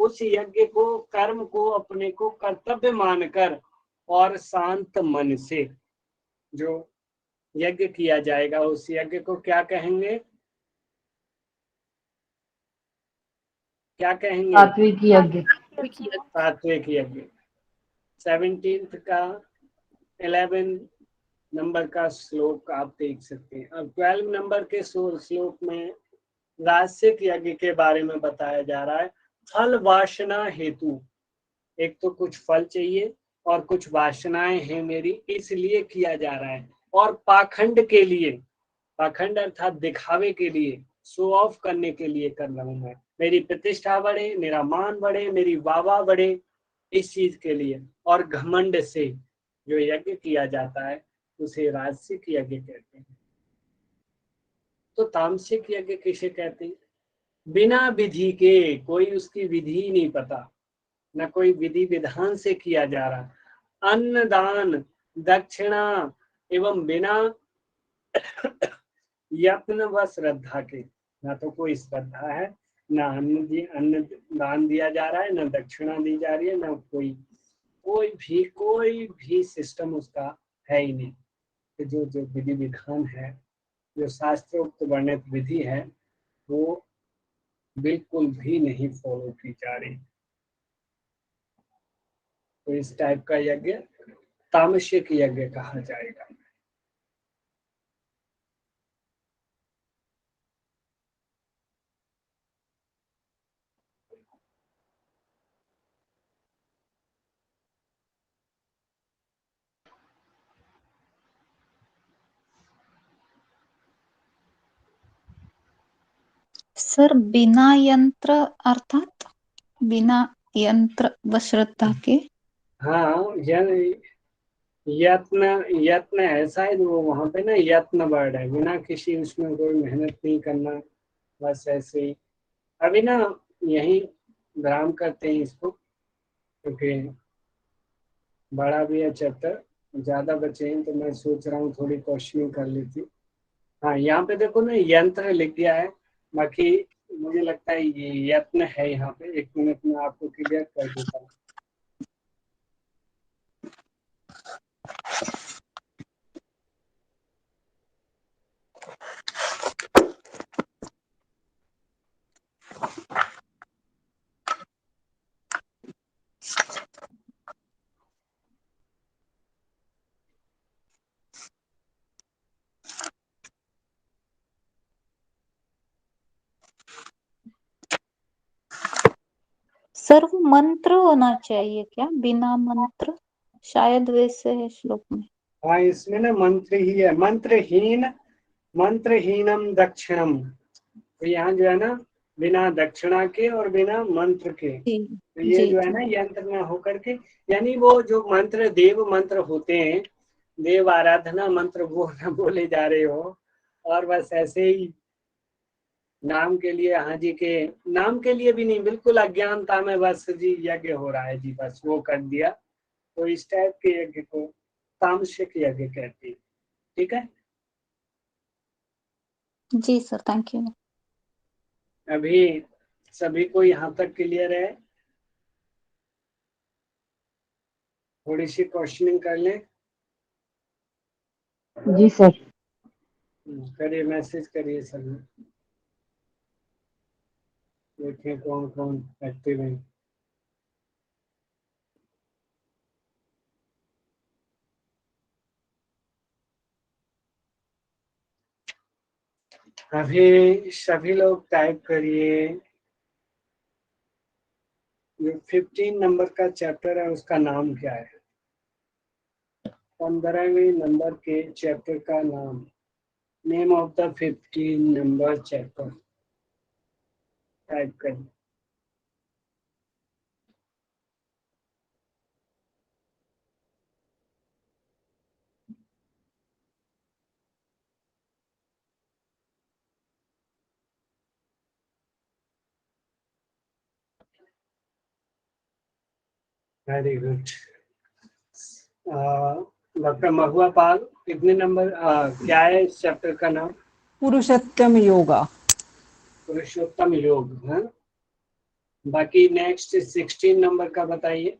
उस यज्ञ को, कर्म को, अपने को कर्तव्य मानकर और शांत मन से जो यज्ञ किया जाएगा, उस यज्ञ को क्या कहेंगे? क्या कहेंगे? सात्विक यज्ञ। सात्विक यज्ञ। 17th का 11 नंबर का श्लोक आप देख सकते हैं। अब 12 नंबर के श्लोक में राजसिक यज्ञ के बारे में बताया जा रहा है। फल वासना हेतु, एक तो कुछ फल चाहिए और कुछ वासनाएं हैं मेरी, इसलिए किया जा रहा है। और पाखंड के लिए, पाखंड अर्थात दिखावे के लिए, शो ऑफ करने के लिए कर रहा हूं मैं, मेरी प्रतिष्ठा बढ़े, मेरा मान बढ़े, मेरी वाह बढ़े, इस चीज के लिए। और घमंड से जो यज्ञ किया जाता है उसे राजसिक यज्ञ कहते हैं। तो तामसिक यज्ञ किसे कहते हैं? बिना विधि के, कोई उसकी विधि नहीं पता, न कोई विधि विधान से किया जा रहा। अन्न दान दक्षिणा एवं बिना यत्न व श्रद्धा के, ना तो कोई श्रद्धा है, ना अन्न दान दिया जा रहा है, ना दक्षिणा दी जा रही है, ना कोई भी सिस्टम उसका है ही नहीं। तो जो विधि विधान है, जो शास्त्रोक्त वर्णित विधि है, वो बिल्कुल भी नहीं फॉलो की जा रही। तो इस टाइप का यज्ञ तामसिक यज्ञ कहा जाएगा। सर बिना यंत्र अर्थात बिना यंत्र व श्रद्धा के? हाँ, यत्न यत्न है शायद, वो वहां पे ना यत्न वर्ड है, बिना किसी उसमें कोई मेहनत नहीं करना, बस ऐसे ही। अभी ना यही विराम करते हैं इसको, क्योंकि बड़ा भी है चैप्टर, ज्यादा बचे हैं, तो मैं सोच रहा हूँ थोड़ी क्वेश्चनिंग कर लेती। हाँ, यहाँ पे देखो ना यंत्र लिख दिया है, बाकी मुझे लगता है ये यत्न है यहाँ पे। 1 मिनट में आपको क्लियर कर देता हूँ। सर वो मंत्र होना चाहिए क्या, बिना मंत्र? शायद वैसे है श्लोक में। हाँ, इसमें ना मंत्र ही है, मंत्रहीनम दक्षिणम। तो यहाँ जो है ना, बिना दक्षिणा के और बिना मंत्र के, जी तो ये जी जो है जी। ना यंत्र में होकर के, यानी वो जो मंत्र देव मंत्र होते हैं, देव आराधना मंत्र, वो न बोले जा रहे हो, और बस ऐसे ही नाम के लिए, हाँ जी के नाम के लिए भी नहीं, बिल्कुल अज्ञानता में बस जी यज्ञ हो रहा है जी, बस वो कर दिया। तो इस टाइप के यज्ञ को तामसिक यज्ञ कहते हैं। ठीक है, जी सर, थैंक यू। अभी सभी को यहाँ तक क्लियर है? थोड़ी सी क्वेश्चनिंग कर लें। जी सर। करिए, मैसेज करिए सभी, देखें कौन कौन एक्टिव है। अभी सभी लोग टाइप करिए, जो 15 नंबर का चैप्टर है उसका नाम क्या है? 15वें नंबर के चैप्टर का नाम, name of the 15 number chapter, type करिए। Very good. Doctor Mahua Pal, कितने नंबर, क्या है इस चैप्टर का नाम? पुरुषोत्तम योगा। पुरुषोत्तम योग, है। बाकी नेक्स्ट 16 नंबर का बताइए,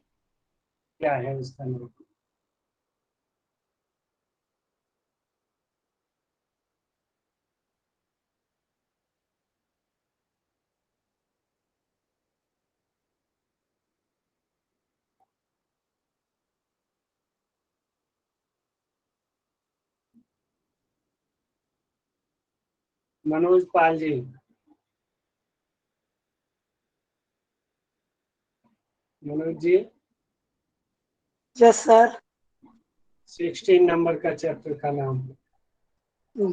क्या है उसका नाम? Manoj Pal ji, Manoj ji, yes sir. 16 number का चैप्टर का नाम।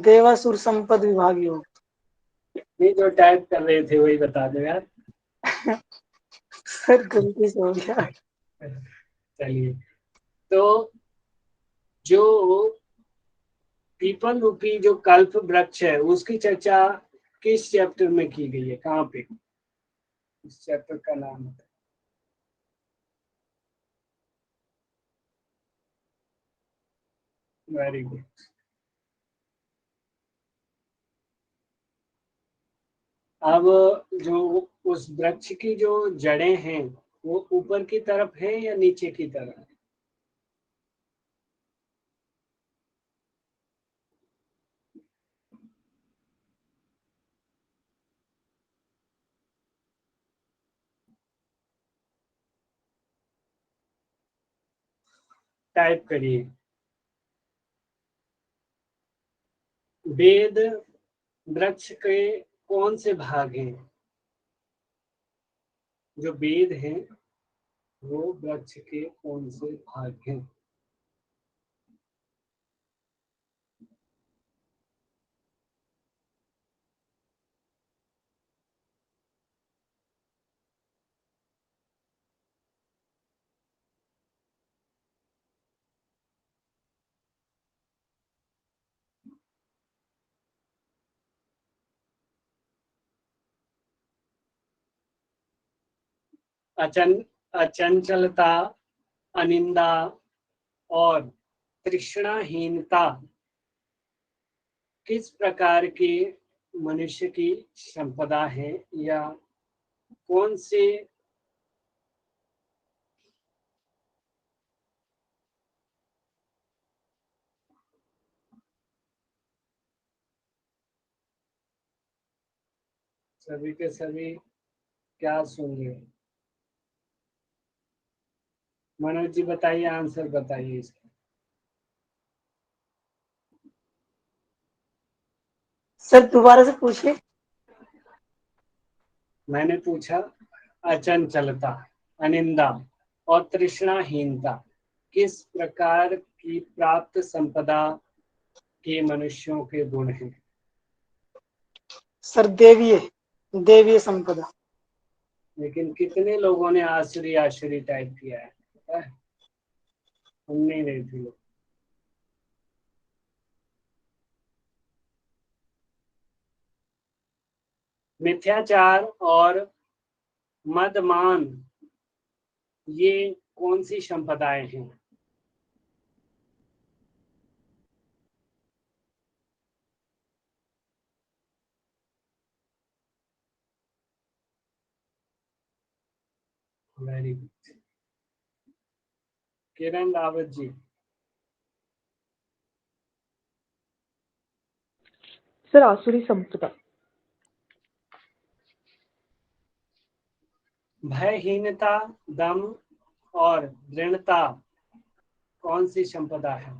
देवासुर संपद विभाग योग। नहीं, जो टाइप कर रहे थे वही बता दो यार। सर गलती से हो गया। चलिए, तो जो पीपल रूपी जो कल्प वृक्ष है उसकी चर्चा किस चैप्टर में की गई है, कहाँ पे, इस चैप्टर का नाम है? Very good. अब जो उस वृक्ष की जो जड़ें हैं वो ऊपर की तरफ है या नीचे की तरफ? टाइप करिए। वेद वृक्ष के कौन से भाग हैं? जो वेद हैं वो वृक्ष के कौन से भाग हैं? अचंचलता, अनिंदा और तृष्णाहीनता किस प्रकार की मनुष्य की संपदा है, या कौन से सभी के सभी क्या सुन रहे? मनोज जी बताइए, आंसर बताइए इसका। सर दोबारा से पूछिए। मैंने पूछा अचंचलता, अनिंदा और तृष्णाहीनता किस प्रकार की प्राप्त संपदा के मनुष्यों के गुण हैं? सर देवीय देवीय संपदा। लेकिन कितने लोगों ने आसुरी आसुरी टाइप किया है, पता है? हम नहीं रहे थे लोग। मिथ्याचार और मदमान ये कौन सी संपदाएं हैं? Very good. Kiran Rawat ji. Sir आसुरी संपदा। भयहीनता, दम और दृढ़ता कौन सी संपदा है?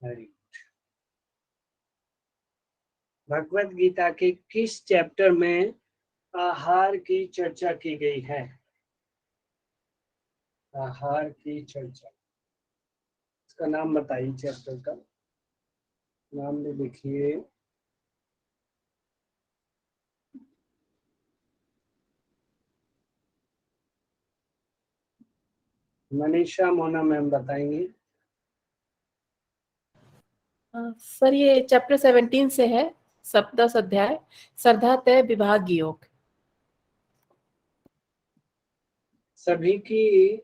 वेरी। भगवत गीता के किस चैप्टर में आहार की चर्चा की गई है? आहार की चर्चा, इसका नाम बताइए, चैप्टर का नाम भी लिखिए। मनीषा मोना मैम बताएंगी। सर ये चैप्टर 17 से है, सप्तदश अध्याय, श्रद्धा तय विभाग योग। सभी की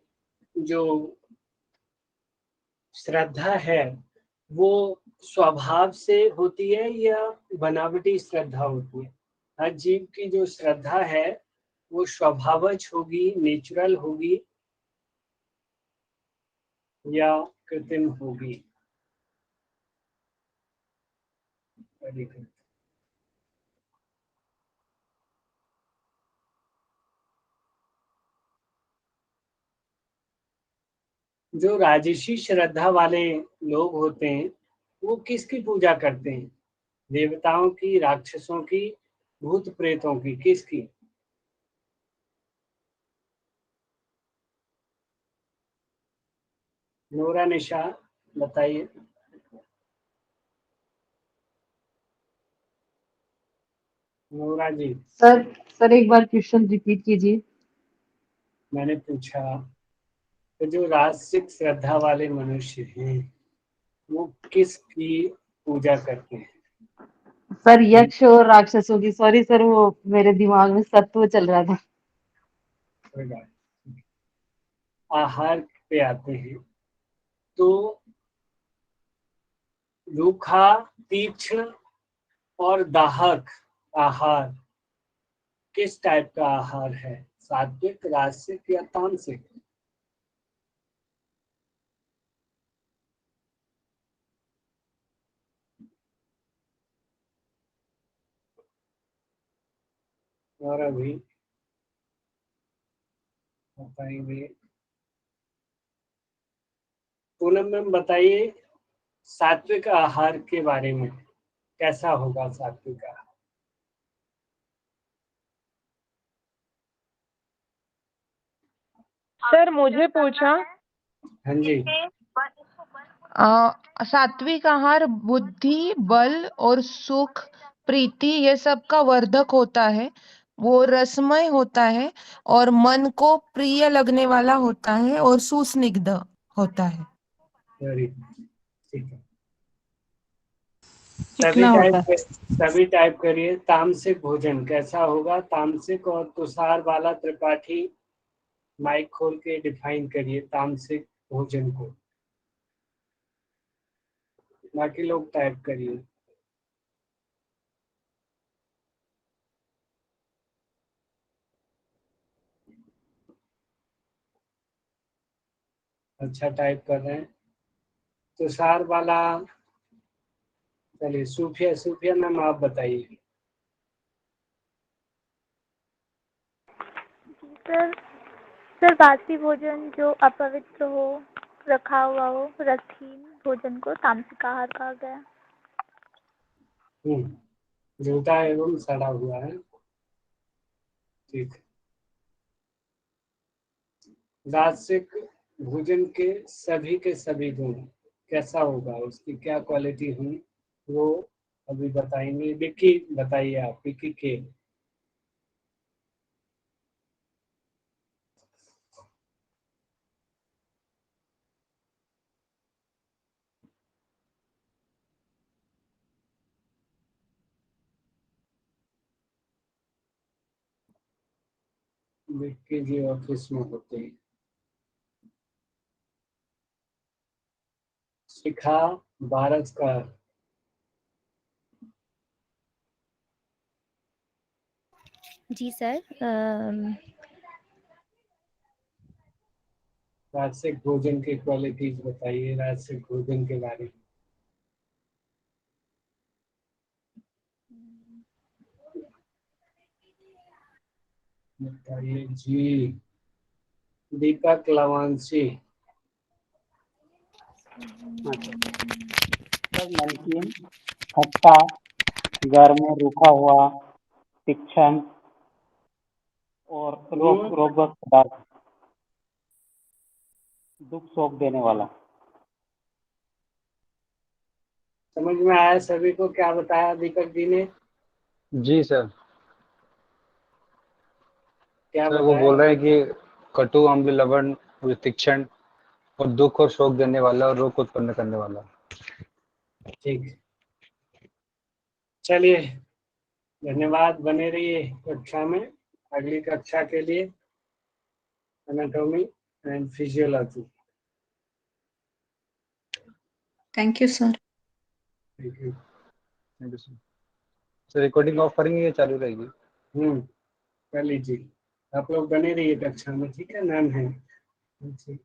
जो श्रद्धा है वो स्वभाव से होती है या बनावटी श्रद्धा होती है? हर जीव की जो श्रद्धा है वो स्वभावज होगी, नेचुरल होगी, या कृत्रिम होगी? Very good. जो राजसी श्रद्धा वाले लोग होते हैं वो किसकी पूजा करते हैं? देवताओं की, राक्षसों की, भूत प्रेतों की, किसकी? नूरा निशा बताइए। नूरा जी, सर एक बार क्वेश्चन रिपीट कीजिए। मैंने पूछा तो जो राजसिक श्रद्धा वाले मनुष्य हैं वो किसकी पूजा करते हैं? सर यक्ष और राक्षसों की। सॉरी सर, वो मेरे दिमाग में सत्व चल रहा था। कोई बात नहीं। आहार पे आते हैं तो रूखा, तीक्ष्ण और दाहक आहार किस टाइप का आहार है? सात्विक, राजसिक या तामसिक? और अभी बताएंगे। पूनम मैम बताइए सात्विक आहार के बारे में, कैसा होगा सात्विक आहार? सर मुझे पूछा। हाँ जी, सात्विक आहार बुद्धि, बल और सुख, प्रीति ये सब का वर्धक होता है। वो रसमय होता है और मन को प्रिय लगने वाला होता है और सुस्निग्ध होता है। वेरी ठीक है। चिकना होता है। सभी टाइप करिए। तामसिक भोजन कैसा होगा? तामसिक और तुषार बाला त्रिपाठी माइक खोल के डिफाइन करिए तामसिक भोजन को। बाकी लोग टाइप करिए। अच्छा टाइप कर रहे हैं। तुषार बाला, चलिए सूफिया, सूफिया मैम आप बताइए। सर सर बासी भोजन जो अपवित्र हो, रखा हुआ हो, रसहीन भोजन को तामसिक आहार कहा गया। झूठा एवं सड़ा हुआ है। ठीक। राजसिक भोजन के सभी गुण कैसा होगा, उसकी क्या क्वालिटी हुई वो अभी बताएंगे। विक्की बताइए आप, विक्की के। विक्की जी ऑफिस में होते हैं। शिखा भारत का जी सर। राजसिक भोजन की क्वालिटीज बताइए, राजसिक भोजन के बारे में बताइए जी। दीपक लवांशी। सर नमकीन, खट्टा, घर में रूखा हुआ, तीक्ष्ण और रोगग्रस्त पदार्थ, दुख शोक देने वाला। समझ में आया सभी को क्या बताया दीपक जी ने? जी सर। क्या सर वो बताया? बोल रहे हैं कि कटु, अम्ल, लवण, तीक्ष्ण और दुख और शोक देने वाला और रोग उत्पन्न करने वाला। ठीक, चलिए धन्यवाद। बने रहिए कक्षा में अगली कक्षा के लिए, anatomy and physiology. Thank you sir. Thank you. Thank you sir. Sir recording of करेंगे या चालू रहेगी? कर लीजिए। आप लोग बने रहिए कक्षा में, ठीक है? मैम है। ठीक।